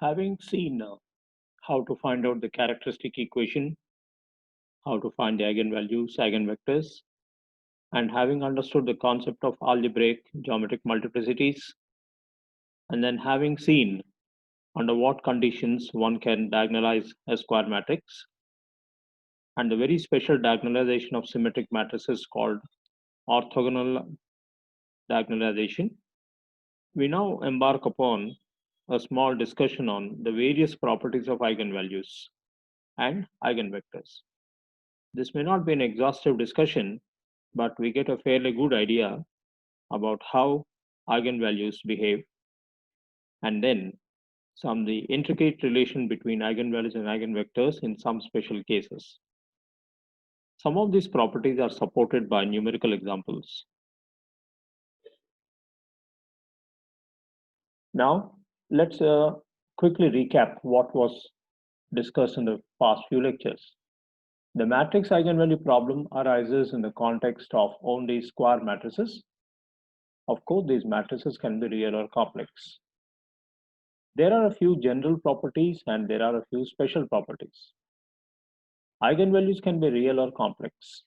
Having seen how to find out the characteristic equation, how to find the eigenvalues, eigenvectors, and having understood the concept of algebraic geometric multiplicities, and then having seen under what conditions one can diagonalize a square matrix, and the very special diagonalization of symmetric matrices called orthogonal diagonalization, we now embark upon a small discussion on the various properties of eigenvalues and eigenvectors. This may not be an exhaustive discussion, but we get a fairly good idea about how eigenvalues behave, and then some the intricate relation between eigenvalues and eigenvectors in some special cases. Some of these properties are supported by numerical examples. Now, let's quickly recap what was discussed in the past few lectures. The matrix eigenvalue problem arises in the context of only square matrices. Of course, these matrices can be real or complex. There are a few general properties and there are a few special properties. Eigenvalues can be real or complex.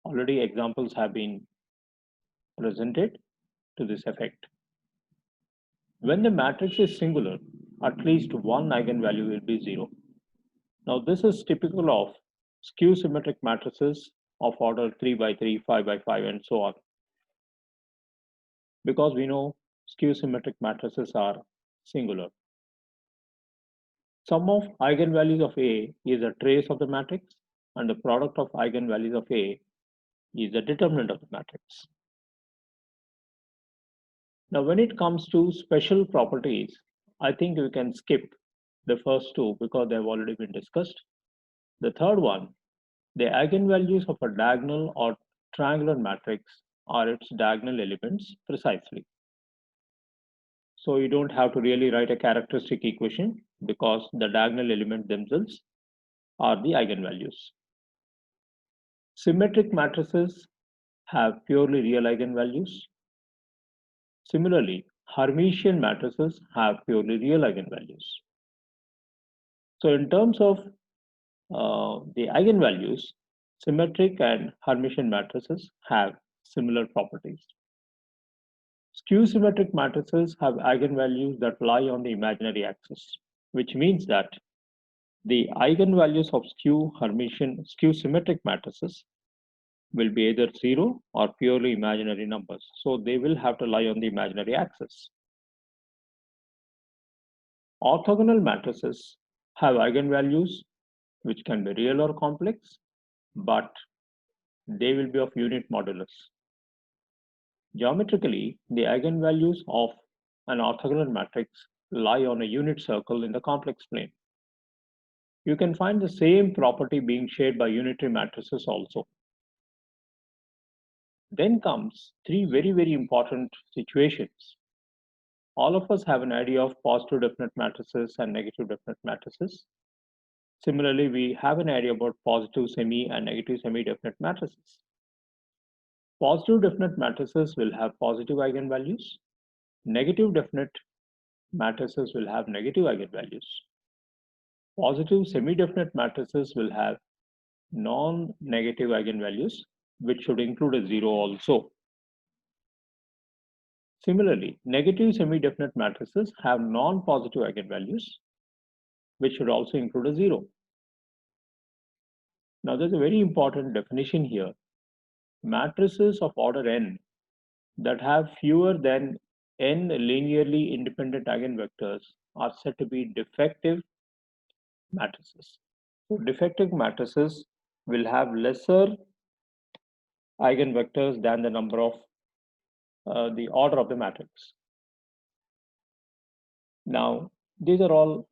Already examples have been presented to this effect. When the matrix is singular, at least one eigenvalue will be zero. Now this is typical of skew symmetric matrices of order 3 by 3, 5 by 5 and so on. Because we know skew symmetric matrices are singular. Sum of eigenvalues of A is a trace of the matrix and the product of eigenvalues of A is the determinant of the matrix. Now, when it comes to special properties, I think we can skip the first two because they've already been discussed. The third one, the eigenvalues of a diagonal or triangular matrix are its diagonal elements precisely. So you don't have to really write a characteristic equation because the diagonal elements themselves are the eigenvalues. Symmetric matrices have purely real eigenvalues. Similarly, Hermitian matrices have purely real eigenvalues. So in terms of the eigenvalues, symmetric and Hermitian matrices have similar properties. Skew symmetric matrices have eigenvalues that lie on the imaginary axis, which means that the eigenvalues of skew symmetric matrices will be either zero or purely imaginary numbers. So they will have to lie on the imaginary axis. Orthogonal matrices have eigenvalues which can be real or complex, but they will be of unit modulus. Geometrically, the eigenvalues of an orthogonal matrix lie on a unit circle in the complex plane. You can find the same property being shared by unitary matrices also. Then comes three very important situations. All of us have an idea of positive definite matrices and negative definite matrices. Similarly, we have an idea about positive semi and negative semi-definite matrices. Positive definite matrices will have positive eigenvalues. Negative definite matrices will have negative eigenvalues. Positive semi-definite matrices will have non-negative eigenvalues, which should include a zero also. Similarly, negative semi-definite matrices have non-positive eigenvalues, which should also include a zero. Now, there's a very important definition here. Matrices of order n that have fewer than n linearly independent eigenvectors are said to be defective matrices. So defective matrices will have lesser eigenvectors than the number of the order of the matrix. Now, these are all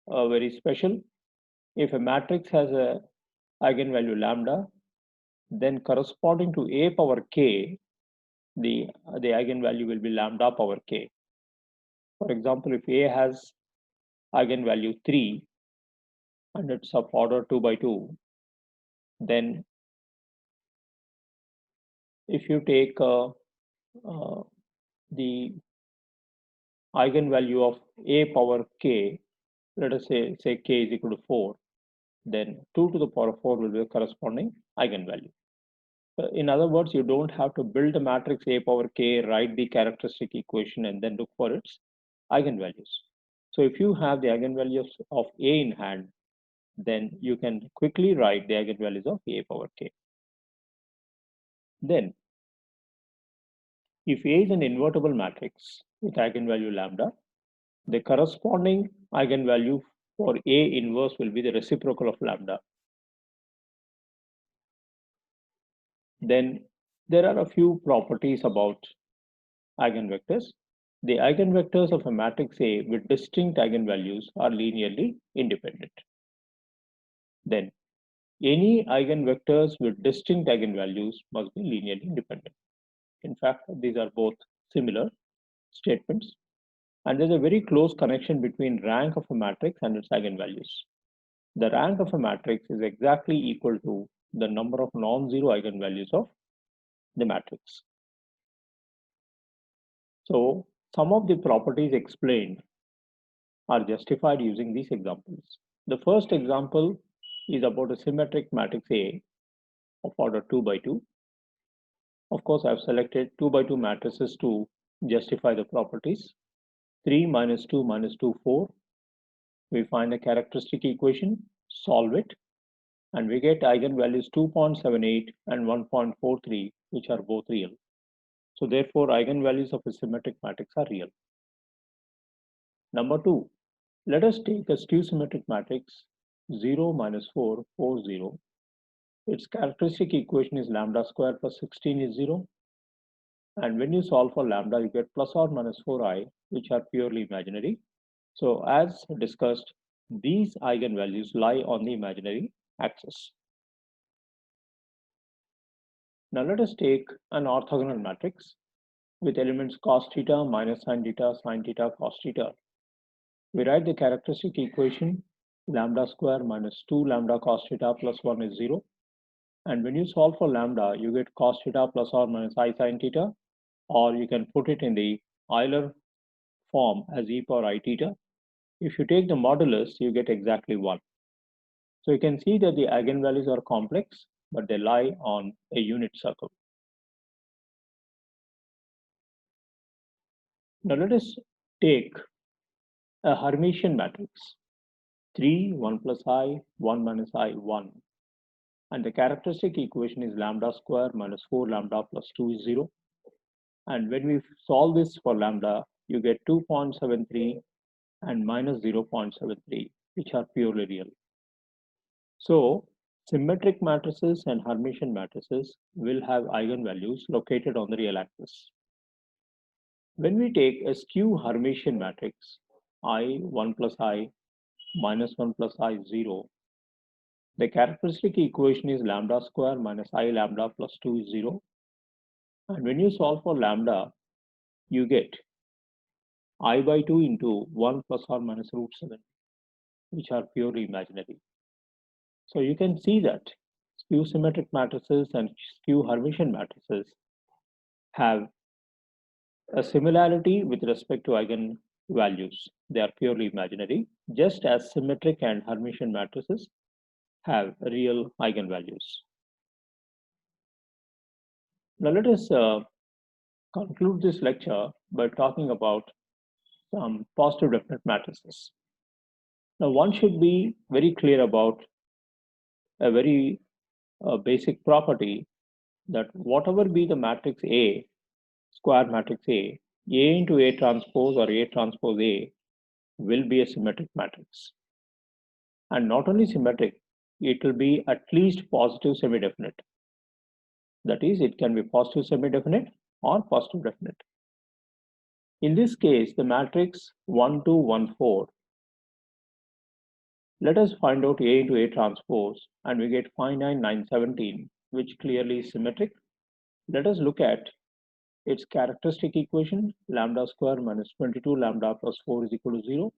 very special. If a matrix has a eigenvalue lambda, then corresponding to a power k, the eigenvalue will be lambda power k. For example, if a has eigenvalue 3 and it's of order 2 by 2, then if you take the eigenvalue of a power k, let us say k is equal to 4, then 2 to the power of 4 will be the corresponding eigenvalue. In other words, you don't have to build a matrix A power k, write the characteristic equation, and then look for its eigenvalues. So if you have the eigenvalues of A in hand, then you can quickly write the eigenvalues of A power k. Then, if A is an invertible matrix with eigenvalue lambda, the corresponding eigenvalue for A inverse will be the reciprocal of lambda. Then there are a few properties about eigenvectors. The eigenvectors of a matrix A with distinct eigenvalues are linearly independent. Then any eigenvectors with distinct eigenvalues must be linearly independent. In fact, these are both similar statements, and there's a very close connection between rank of a matrix and its eigenvalues. The rank of a matrix is exactly equal to the number of non-zero eigenvalues of the matrix. So some of the properties explained are justified using these examples. The first example is about a symmetric matrix A of order 2 by 2. Of course, I've selected 2 by 2 matrices to justify the properties. 3 minus 2 minus 2, 4. We find the characteristic equation, solve it, and we get eigenvalues 2.78 and 1.43, which are both real. So therefore, eigenvalues of a symmetric matrix are real. Number 2, let us take a skew symmetric matrix 0 minus 4, 4, 0. Its characteristic equation is lambda square plus 16 is 0. And when you solve for lambda, you get plus or minus 4i, which are purely imaginary. So as discussed, these eigenvalues lie on the imaginary axis. Now let us take an orthogonal matrix with elements cos theta, minus sin theta, cos theta. We write the characteristic equation lambda square minus 2 lambda cos theta plus 1 is 0. And when you solve for lambda, you get cos theta plus or minus I sin theta, or you can put it in the Euler form as e power I theta. If you take the modulus, you get exactly 1. So you can see that the eigenvalues are complex, but they lie on a unit circle. Now let us take a Hermitian matrix 3, 1 plus I, 1 minus I, 1. And the characteristic equation is lambda square minus 4 lambda plus 2 is 0. And when we solve this for lambda, you get 2.73 and minus 0.73, which are purely real. So symmetric matrices and Hermitian matrices will have eigenvalues located on the real axis. When we take a skew Hermitian matrix, I, 1 plus I, minus 1 plus I, 0, the characteristic equation is lambda square minus I lambda plus 2 is 0. And when you solve for lambda, you get I by 2 into 1 plus or minus root 7, which are purely imaginary. So you can see that skew symmetric matrices and skew Hermitian matrices have a similarity with respect to eigenvalues. They are purely imaginary, just as symmetric and Hermitian matrices have real eigenvalues. Now let us conclude this lecture by talking about some positive definite matrices. Now one should be very clear about a very basic property that whatever be the matrix A, square matrix A into A transpose or A transpose A will be a symmetric matrix. And not only symmetric, it will be at least positive semi-definite. That is, it can be positive semi-definite or positive definite. In this case, the matrix 1, 2, 1, 4. Let us find out A into A transpose, and we get 5, 9, 9, 17, which clearly is symmetric. Let us look at its characteristic equation, lambda square minus 22 lambda plus 4 is equal to 0.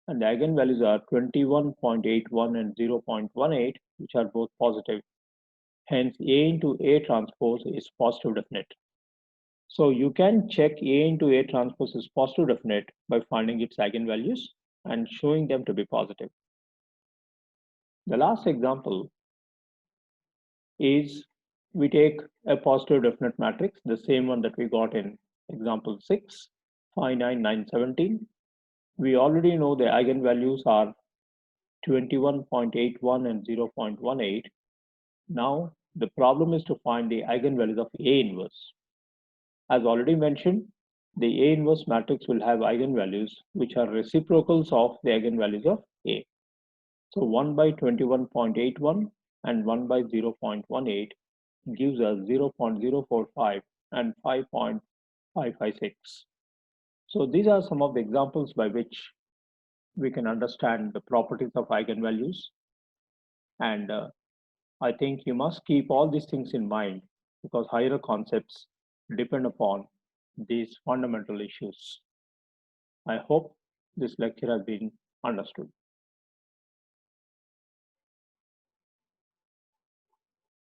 And the eigenvalues are 21.81 and 0.18, which are both positive. Hence, A into A transpose is positive definite. So you can check A into A transpose is positive definite by finding its eigenvalues and showing them to be positive. The last example is we take a positive definite matrix, the same one that we got in example 6, 5, 9, 9, 17. We already know the eigenvalues are 21.81 and 0.18. Now the problem is to find the eigenvalues of A inverse. As already mentioned, the A inverse matrix will have eigenvalues which are reciprocals of the eigenvalues of A. So 1 by 21.81 and 1 by 0.18 gives us 0.045 and 5.556. So these are some of the examples by which we can understand the properties of eigenvalues. And I think you must keep all these things in mind because higher concepts depend upon these fundamental issues. I hope this lecture has been understood.